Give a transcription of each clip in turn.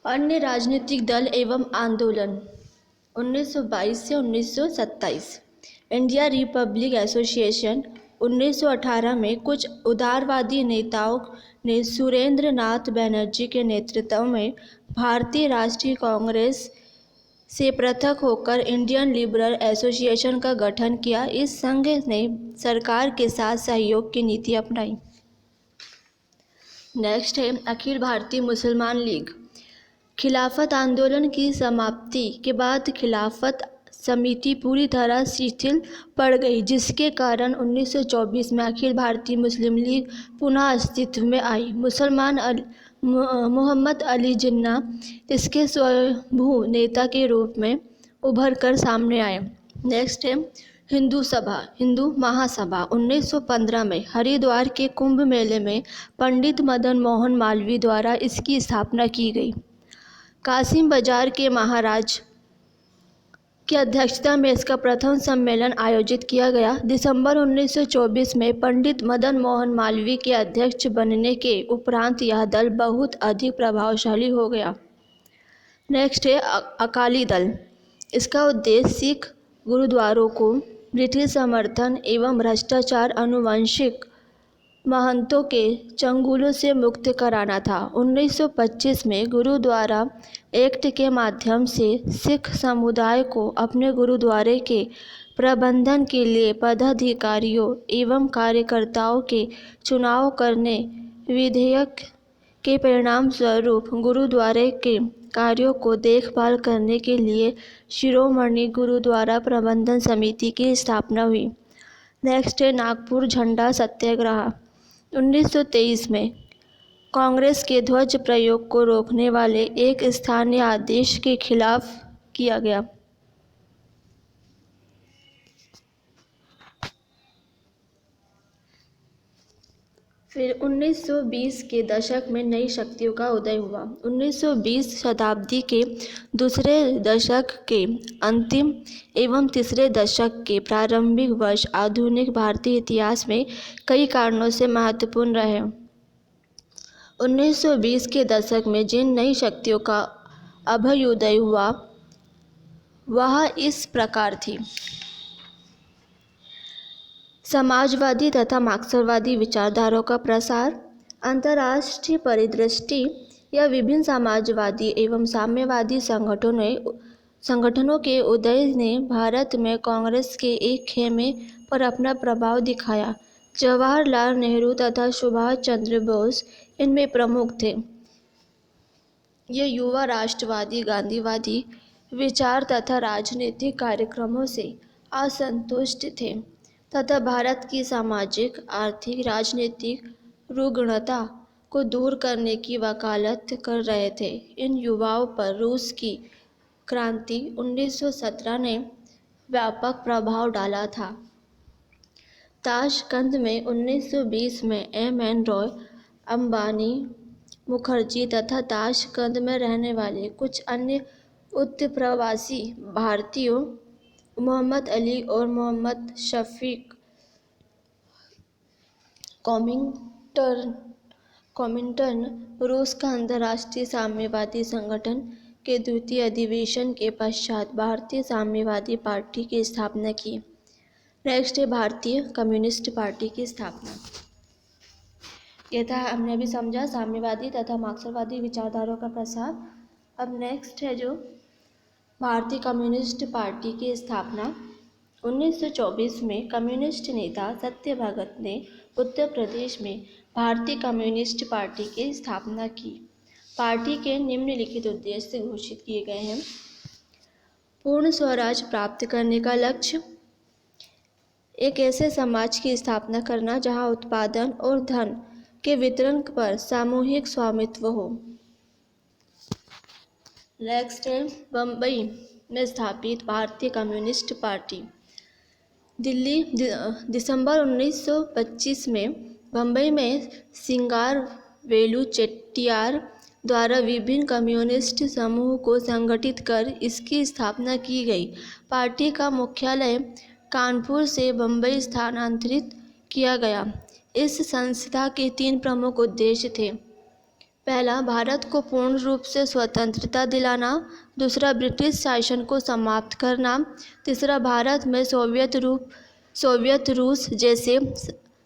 अन्य राजनीतिक दल एवं आंदोलन 1922 से 1927। इंडिया रिपब्लिक एसोसिएशन 1918 में कुछ उदारवादी नेताओं ने सुरेंद्र नाथ बनर्जी के नेतृत्व में भारतीय राष्ट्रीय कांग्रेस से पृथक होकर इंडियन लिबरल एसोसिएशन का गठन किया। इस संघ ने सरकार के साथ सहयोग की नीति अपनाई। नेक्स्ट है अखिल भारतीय मुसलमान लीग। खिलाफत आंदोलन की समाप्ति के बाद खिलाफत समिति पूरी तरह शिथिल पड़ गई, जिसके कारण 1924 में अखिल भारतीय मुस्लिम लीग पुनः अस्तित्व में आई। मोहम्मद अली जिन्ना इसके स्वयंभू नेता के रूप में उभर कर सामने आए। नेक्स्ट है हिंदू महासभा 1915 में हरिद्वार के कुंभ मेले में पंडित मदन मोहन मालवीय द्वारा इसकी स्थापना की गई। कासिम बाजार के महाराज की अध्यक्षता में इसका प्रथम सम्मेलन आयोजित किया गया। दिसंबर 1924 में पंडित मदन मोहन मालवीय के अध्यक्ष बनने के उपरांत यह दल बहुत अधिक प्रभावशाली हो गया। नेक्स्ट है अकाली दल। इसका उद्देश्य सिख गुरुद्वारों को ब्रिटिश समर्थन एवं भ्रष्टाचार आनुवंशिक महंतों के चंगुलों से मुक्त कराना था। 1925 में गुरुद्वारा एक्ट के माध्यम से सिख समुदाय को अपने गुरुद्वारे के प्रबंधन के लिए पदाधिकारियों एवं कार्यकर्ताओं के चुनाव करने विधेयक के परिणाम स्वरूप गुरुद्वारे के कार्यों को देखभाल करने के लिए शिरोमणि गुरुद्वारा प्रबंधन समिति की स्थापना हुई। नेक्स्ट है नागपुर झंडा सत्याग्रह। 1923 में कांग्रेस के ध्वज प्रयोग को रोकने वाले एक स्थानीय आदेश के खिलाफ किया गया। फिर 1920 के दशक में नई शक्तियों का उदय हुआ। 1920 शताब्दी के दूसरे दशक के अंतिम एवं तीसरे दशक के प्रारंभिक वर्ष आधुनिक भारतीय इतिहास में कई कारणों से महत्वपूर्ण रहे। 1920 के दशक में जिन नई शक्तियों का अभ्युदय हुआ वह इस प्रकार थी। समाजवादी तथा मार्क्सवादी विचारधाराओं का प्रसार, अंतर्राष्ट्रीय परिदृष्टि या विभिन्न समाजवादी एवं साम्यवादी संगठनों के उदय ने भारत में कांग्रेस के एक खेमे पर अपना प्रभाव दिखाया। जवाहरलाल नेहरू तथा सुभाष चंद्र बोस इनमें प्रमुख थे। ये युवा राष्ट्रवादी गांधीवादी विचार तथा राजनीतिक कार्यक्रमों से असंतुष्ट थे तथा भारत की सामाजिक, आर्थिक, राजनीतिक रुग्णता को दूर करने की वकालत कर रहे थे। इन युवाओं पर रूस की क्रांति 1917 ने व्यापक प्रभाव डाला था। ताशकंद में 1920 में M.N. रॉय, अंबानी, मुखर्जी तथा ताशकंद में रहने वाले कुछ अन्य उत्प्रवासी भारतीयों मोहम्मद अली और मोहम्मद शफीक कॉमिंटर्न रूस का अंतर्राष्ट्रीय साम्यवादी संगठन के द्वितीय अधिवेशन के पश्चात भारतीय साम्यवादी पार्टी की स्थापना की। नेक्स्ट है भारतीय कम्युनिस्ट पार्टी की स्थापना। यह था हमने अभी समझा साम्यवादी तथा मार्क्सवादी विचारधाराओं का प्रसार। अब नेक्स्ट है जो भारतीय कम्युनिस्ट पार्टी की स्थापना। 1924 में कम्युनिस्ट नेता सत्य भगत ने उत्तर प्रदेश में भारतीय कम्युनिस्ट पार्टी की स्थापना की। पार्टी के निम्नलिखित उद्देश्य घोषित किए गए हैं। पूर्ण स्वराज प्राप्त करने का लक्ष्य, एक ऐसे समाज की स्थापना करना जहां उत्पादन और धन के वितरण पर सामूहिक स्वामित्व हो। नेक्स्ट है बम्बई में स्थापित भारतीय कम्युनिस्ट पार्टी। दिल्ली दिसंबर 1925 में बम्बई में सिंगार वेलु चेट्टियार द्वारा विभिन्न कम्युनिस्ट समूह को संगठित कर इसकी स्थापना की गई। पार्टी का मुख्यालय कानपुर से बम्बई स्थानांतरित किया गया। इस संस्था के 3 प्रमुख उद्देश्य थे। पहला, भारत को पूर्ण रूप से स्वतंत्रता दिलाना। दूसरा, ब्रिटिश शासन को समाप्त करना। तीसरा, भारत में सोवियत रूस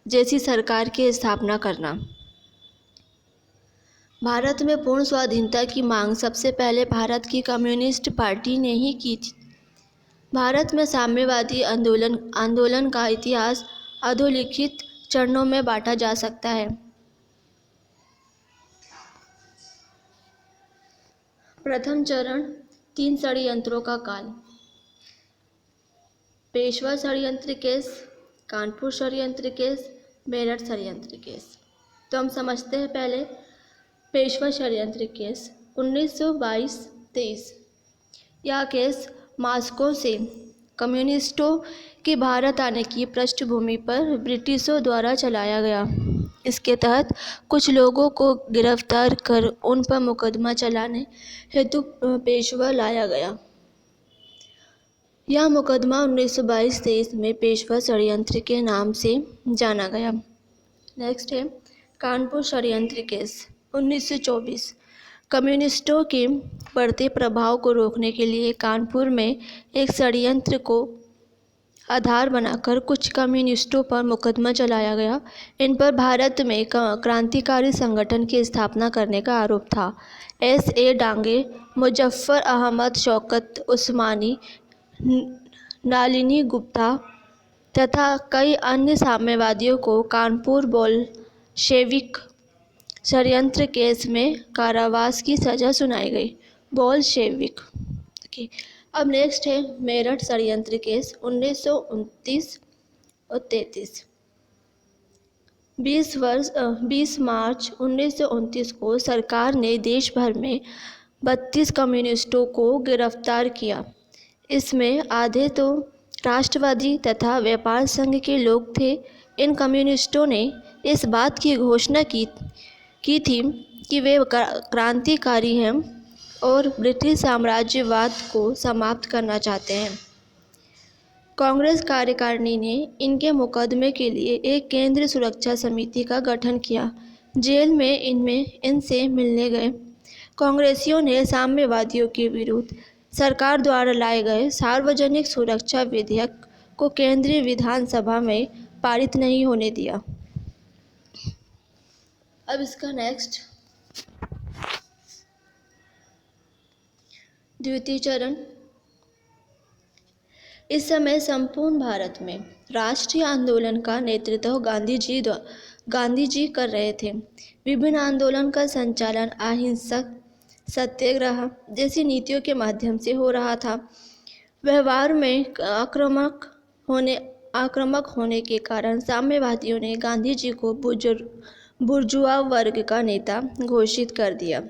जैसी सरकार की स्थापना करना। भारत में पूर्ण स्वाधीनता की मांग सबसे पहले भारत की कम्युनिस्ट पार्टी ने ही की थी। भारत में साम्यवादी आंदोलन का इतिहास अधोलिखित चरणों में बांटा जा सकता है। प्रथम चरण, 3 षड्यंत्रों का काल। पेशवा षड्यंत्र केस, कानपुर षड्यंत्र केस, मेरठ षड्यंत्र केस। तो हम समझते हैं पहले पेशवा षड्यंत्र केस 1922-23। यह केस मॉस्को से कम्युनिस्टों के भारत आने की पृष्ठभूमि पर ब्रिटिशों द्वारा चलाया गया। इसके तहत कुछ लोगों को गिरफ्तार कर उन पर मुकदमा चलाने हेतु पेशवा लाया गया। यह मुकदमा 1922-23 में पेशवा षड्यंत्र के नाम से जाना गया। नेक्स्ट है कानपुर षड्यंत्र केस 1924। कम्युनिस्टों के बढ़ते प्रभाव को रोकने के लिए कानपुर में एक षड्यंत्र को आधार बनाकर कुछ कम्युनिस्टों पर मुकदमा चलाया गया। इन पर भारत में क्रांतिकारी संगठन की स्थापना करने का आरोप था। S.A. डांगे, मुजफ्फर अहमद, शौकत उस्मानी, नालिनी गुप्ता तथा कई अन्य साम्यवादियों को कानपुर बोल्शेविक षड्यंत्र केस में कारावास की सजा सुनाई गई। बोल्शेविक। अब नेक्स्ट है मेरठ षड्यंत्र केस 1929 और 33। 20 मार्च 1929 को सरकार ने देश भर में 32 कम्युनिस्टों को गिरफ्तार किया। इसमें आधे तो राष्ट्रवादी तथा व्यापार संघ के लोग थे। इन कम्युनिस्टों ने इस बात की घोषणा की थी कि वे क्रांतिकारी हैं और ब्रिटिश साम्राज्यवाद को समाप्त करना चाहते हैं। कांग्रेस कार्यकारिणी ने इनके मुकदमे के लिए एक केंद्रीय सुरक्षा समिति का गठन किया। जेल में इनसे मिलने गए कांग्रेसियों ने साम्यवादियों के विरुद्ध सरकार द्वारा लाए गए सार्वजनिक सुरक्षा विधेयक को केंद्रीय विधानसभा में पारित नहीं होने दिया। अब इसका नेक्स्ट द्वितीय चरण। इस समय संपूर्ण भारत में राष्ट्रीय आंदोलन का नेतृत्व गांधी जी कर रहे थे। विभिन्न आंदोलन का संचालन अहिंसक सत्याग्रह जैसी नीतियों के माध्यम से हो रहा था। व्यवहार में आक्रामक होने के कारण साम्यवादियों ने गांधी जी को बुर्जुआ वर्ग का नेता घोषित कर दिया।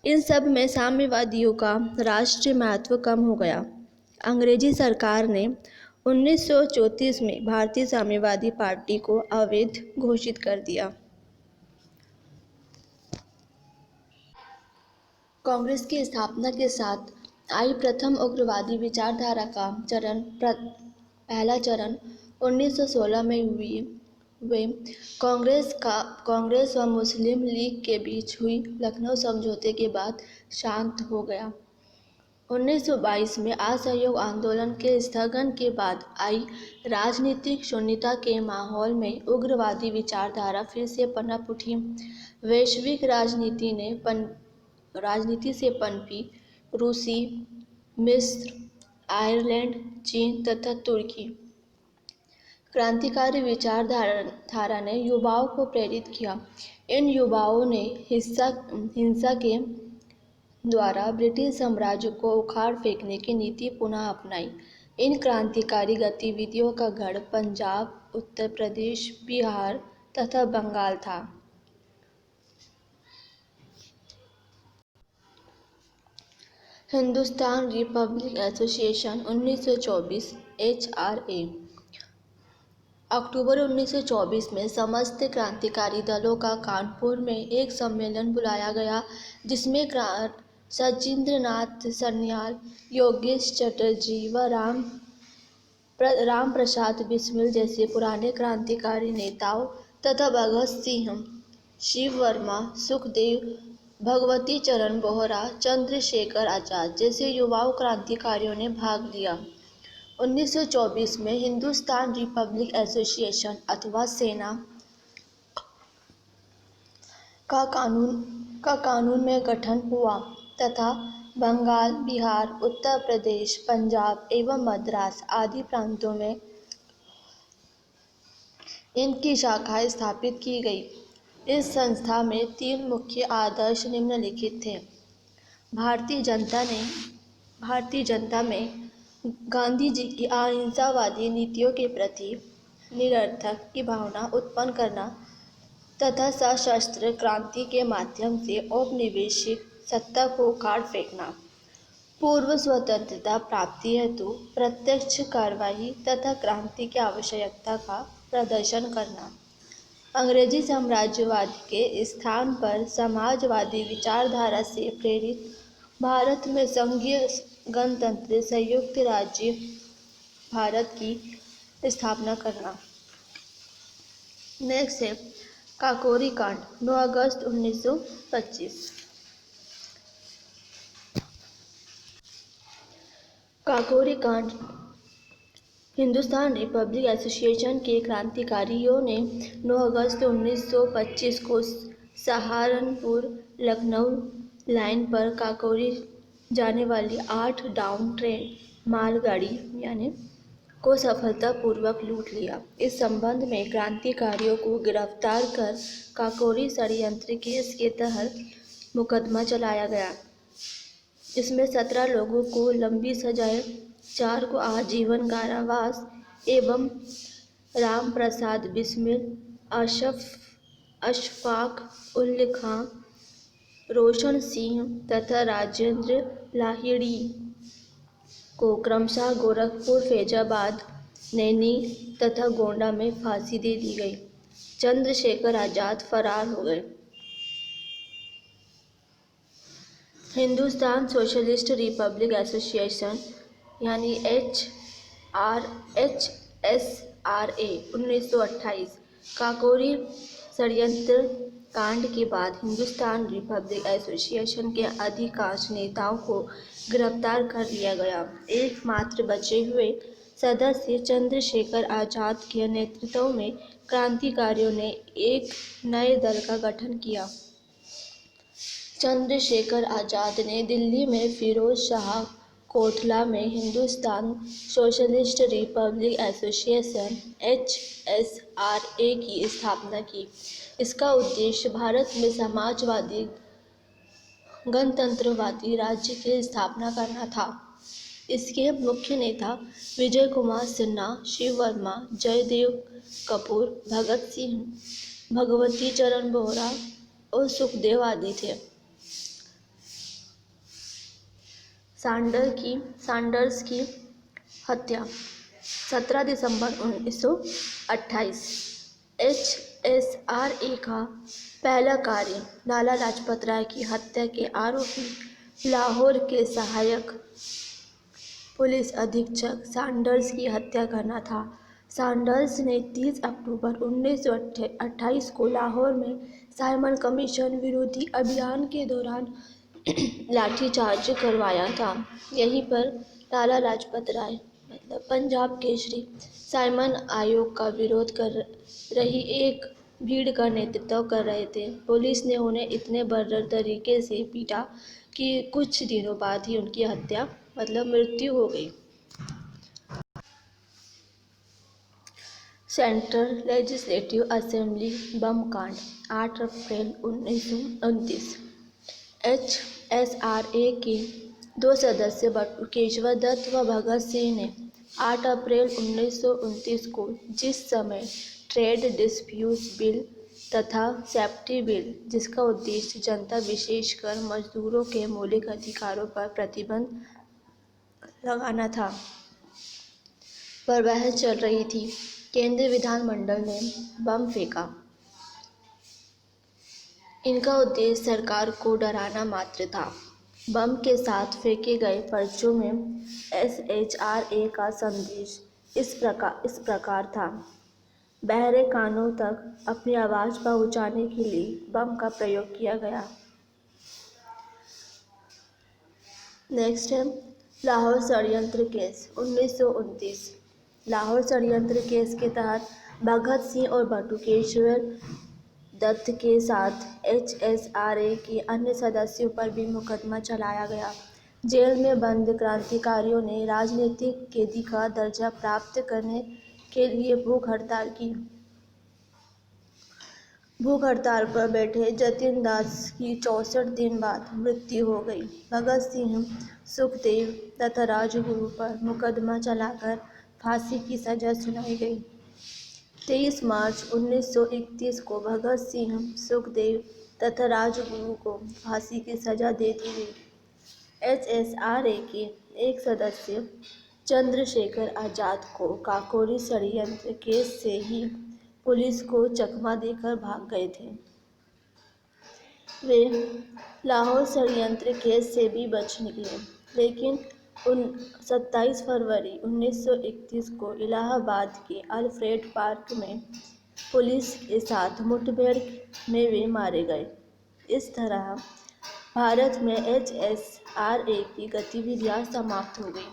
इन सब में साम्यवादियों का राष्ट्रीय महत्व कम हो गया। अंग्रेजी सरकार ने 1934 में भारतीय साम्यवादी पार्टी को अवैध घोषित कर दिया। कांग्रेस की स्थापना के साथ आई प्रथम उग्रवादी विचारधारा का पहला चरण 1916 में हुए कांग्रेस व मुस्लिम लीग के बीच हुई लखनऊ समझौते के बाद शांत हो गया। 1922 में असहयोग आंदोलन के स्थगन के बाद आई राजनीतिक शून्यता के माहौल में उग्रवादी विचारधारा फिर से पनप उठी। वैश्विक राजनीति से पनपी रूसी, मिस्र, आयरलैंड, चीन तथा तुर्की क्रांतिकारी विचारधारा ने युवाओं को प्रेरित किया। इन युवाओं ने हिंसा के द्वारा ब्रिटिश साम्राज्य को उखाड़ फेंकने की नीति पुनः अपनाई। इन क्रांतिकारी गतिविधियों का गढ़ पंजाब, उत्तर प्रदेश, बिहार तथा बंगाल था। Hindustan Republic association 1924 HRA। अक्टूबर 1924 में समस्त क्रांतिकारी दलों का कानपुर में एक सम्मेलन बुलाया गया, जिसमें सचिंद्रनाथ सन्याल, योगेश चटर्जी व राम प्रसाद बिस्मिल जैसे पुराने क्रांतिकारी नेताओं तथा भगत सिंह, शिव वर्मा, सुखदेव भगवती चरण बोहरा, चंद्रशेखर आजाद जैसे युवाओं क्रांतिकारियों ने भाग लिया। 1924 में हिंदुस्तान रिपब्लिक एसोसिएशन अथवा सेना का कानून में गठन हुआ तथा बंगाल, बिहार, उत्तर प्रदेश, पंजाब एवं मद्रास आदि प्रांतों में इनकी शाखाएं स्थापित की गई। इस संस्था में 3 मुख्य आदर्श निम्नलिखित थे। भारतीय जनता में गांधी जी की अहिंसावादी नीतियों के प्रति निरर्थक की भावना उत्पन्न करना तथा सशस्त्र क्रांति के माध्यम से औपनिवेशिक सत्ता को उखाड़ फेंकना। पूर्व स्वतंत्रता प्राप्ति हेतु प्रत्यक्ष कार्यवाही तथा क्रांति की आवश्यकता का प्रदर्शन करना। अंग्रेजी साम्राज्यवाद के स्थान पर समाजवादी विचारधारा से प्रेरित भारत में संघीय गणतंत्र संयुक्त राज्य भारत की स्थापना करना। नेक्स्ट है काकोरी कांड, 9 अगस्त 1925। काकोरी कांड हिंदुस्तान रिपब्लिक एसोसिएशन के क्रांतिकारियों ने 9 अगस्त 1925 को सहारनपुर लखनऊ लाइन पर काकोरी जाने वाली 8 डाउन ट्रेन मालगाड़ी को सफलतापूर्वक लूट लिया। इस संबंध में क्रांतिकारियों को गिरफ्तार कर काकोरी षड्यंत्र केस के तहत मुकदमा चलाया गया। इसमें 17 लोगों को लंबी सजाएं, 4 को आजीवन कारावास एवं राम प्रसाद बिस्मिल, अशफाक उल्ला खां, रोशन सिंह तथा राजेंद्र लाहिड़ी को क्रमशः गोरखपुर, फैजाबाद, नैनी तथा गोंडा में फांसी दे दी गई। चंद्रशेखर आजाद फरार हो गए। हिंदुस्तान सोशलिस्ट रिपब्लिक एसोसिएशन यानी HSRA 1928 काकोरी षड्यंत्र कांड के बाद हिंदुस्तान रिपब्लिक एसोसिएशन के अधिकांश नेताओं को गिरफ्तार कर लिया गया। एकमात्र बचे हुए सदस्य चंद्रशेखर आजाद के नेतृत्व में क्रांतिकारियों ने एक नए दल का गठन किया। चंद्रशेखर आजाद ने दिल्ली में फिरोज शाह कोटला में Hindustan socialist Republic association HSRA की स्थापना की। इसका उद्देश्य भारत में समाजवादी गणतंत्रवादी राज्य की स्थापना करना था। इसके मुख्य नेता विजय कुमार सिन्हा, शिव वर्मा, जयदेव कपूर, भगत सिंह, भगवती चरण बोहरा और सुखदेव आदि थे। सैंडर्स की हत्या 17 दिसंबर 1928। HSRA का पहला कार्य लाला लाजपत राय की हत्या के आरोपी लाहौर के सहायक पुलिस अधीक्षक सैंडर्स की हत्या करना था। सैंडर्स ने 30 अक्टूबर 1928 को लाहौर में साइमन कमीशन विरोधी अभियान के दौरान लाठीचार्ज करवाया था। यहीं पर लाला लाजपत राय पंजाब केसरी साइमन आयोग का विरोध कर रही एक भीड़ का नेतृत्व कर रहे थे। पुलिस ने उन्हें इतने बर्बर तरीके से पीटा कि कुछ दिनों बाद ही उनकी हत्या मृत्यु हो गई। सेंट्रल लेजिस्लेटिव असेंबली बम कांड 8 अप्रैल 1929। HSRA के 2 सदस्य बटुकेश्वर दत्त व भगत सिंह ने 8 अप्रैल 1929 को जिस समय ट्रेड डिस्प्यूट्स बिल तथा सेफ्टी बिल, जिसका उद्देश्य जनता विशेषकर मजदूरों के मौलिक अधिकारों पर प्रतिबंध लगाना था, पर बहस चल रही थी, केंद्रीय विधानमंडल ने बम फेंका। इनका उद्देश्य सरकार को डराना मात्र था। बम के साथ फेंके गए पर्चों में HSRA का संदेश इस प्रकार था: बहरे कानों तक अपनी आवाज़ पहुंचाने के लिए बम का प्रयोग किया गया। नेक्स्ट है लाहौर षड्यंत्र केस 1929। लाहौर षड्यंत्र केस के तहत भगत सिंह और बटुकेश्वर दत्त के साथ HSRA के अन्य सदस्यों पर भी मुकदमा चलाया गया। जेल में बंद क्रांतिकारियों ने राजनीतिक कैदी का दर्जा प्राप्त करने के लिए भूख हड़ताल की। भूख हड़ताल पर बैठे जतिन दास की 64 दिन बाद मृत्यु हो गई। भगत सिंह, सुखदेव तथा राजगुरु पर मुकदमा चलाकर फांसी की सजा सुनाई गई। 23 मार्च 1931 को भगत सिंह, सुखदेव तथा राजगुरु को फांसी की सजा दे दी गई। HSRA के एक सदस्य चंद्रशेखर आजाद को काकोरी षड्यंत्र केस से ही पुलिस को चकमा देकर भाग गए थे। वे लाहौर षड्यंत्र केस से भी बच निकले, लेकिन 27 फरवरी 1931 को इलाहाबाद के अल्फ्रेड पार्क में पुलिस के साथ मुठभेड़ में वे मारे गए। इस तरह भारत में HSRA की गतिविधियां समाप्त हो गई।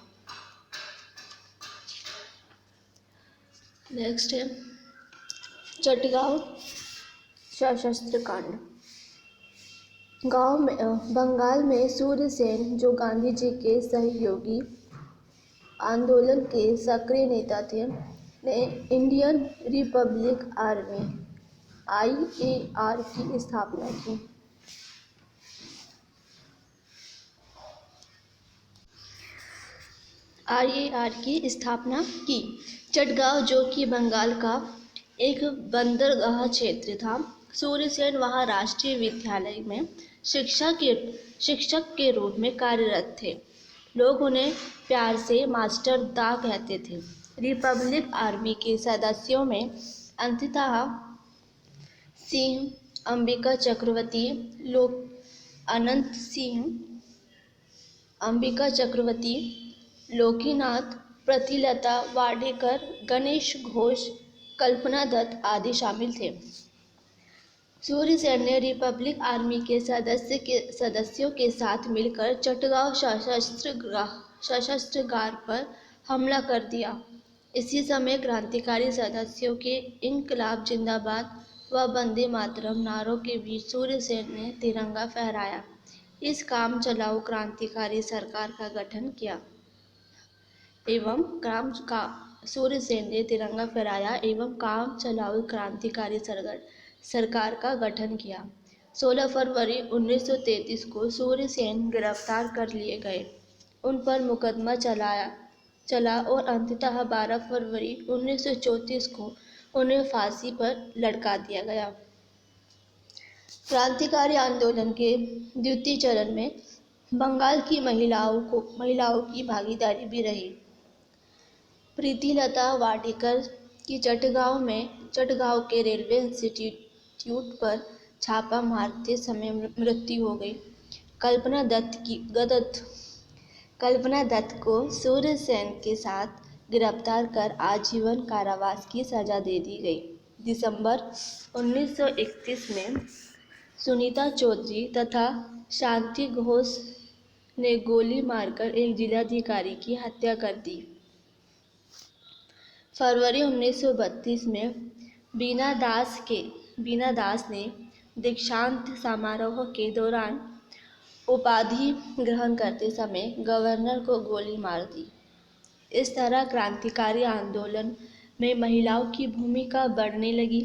नेक्स्ट है चटगांव सशस्त्र कांड। बंगाल में सूर्य सेन, जो गांधी जी के सहयोगी आंदोलन के सक्रिय नेता थे, ने इंडियन रिपब्लिक आर्मी IAR की स्थापना की। IAR की स्थापना की। चटगांव, जो कि बंगाल का एक बंदरगाह क्षेत्र था, सूर्यसेन वहां राष्ट्रीय विद्यालय में शिक्षक के रूप में कार्यरत थे। लोग उन्हें प्यार से मास्टर दा कहते थे। रिपब्लिक आर्मी के सदस्यों में अंततः सिंह, अंबिका चक्रवर्ती, लोकीनाथ, प्रतिलता वाडेकर, गणेश घोष, कल्पना दत्त आदि शामिल थे। सूर्यसेन ने रिपब्लिक आर्मी के सदस्यों के साथ मिलकर चटगांव शस्त्रागार पर हमला कर दिया। इसी समय क्रांतिकारी सदस्यों के इंकलाब जिंदाबाद व वंदे मातरम नारों के बीच सूर्यसेन ने तिरंगा फहराया इस काम चलाऊ क्रांतिकारी सरकार का गठन किया सूर्यसेन ने तिरंगा फहराया एवं काम चलाऊ क्रांतिकारी सरकार का गठन किया। 16 फरवरी 1933 को सूर्यसेन गिरफ्तार कर लिए गए। उन पर मुकदमा चला और अंततः 12 फरवरी 1934 को उन्हें फांसी पर लटका दिया गया। क्रांतिकारी आंदोलन के द्वितीय चरण में बंगाल की महिलाओं की भागीदारी भी रही। प्रीतिलता वाडेकर की चटगांव के रेलवे इंस्टीट्यूट पर छापा मारते समय मृत्यु हो गई। कल्पना दत्त को सूर्यसेन के साथ गिरफ्तार कर आजीवन कारावास की सजा दे दी गई। दिसंबर 1931 में सुनीता चौधरी तथा शांति घोष ने गोली मारकर एक जिलाधिकारी की हत्या कर दी। फरवरी 1932 में बीना दास ने दीक्षांत समारोह के दौरान उपाधि ग्रहण करते समय गवर्नर को गोली मार दी। इस तरह क्रांतिकारी आंदोलन में महिलाओं की भूमिका बढ़ने लगी।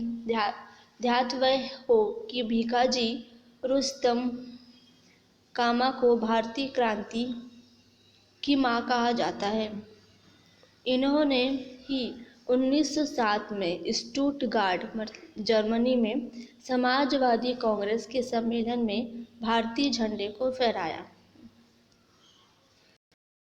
ध्यातव्य हो कि भीखाजी रुस्तम कामा को भारतीय क्रांति की मां कहा जाता है। इन्होंने ही 1907 में स्टुटगार्ट जर्मनी में समाजवादी कांग्रेस के सम्मेलन में भारतीय झंडे को फहराया।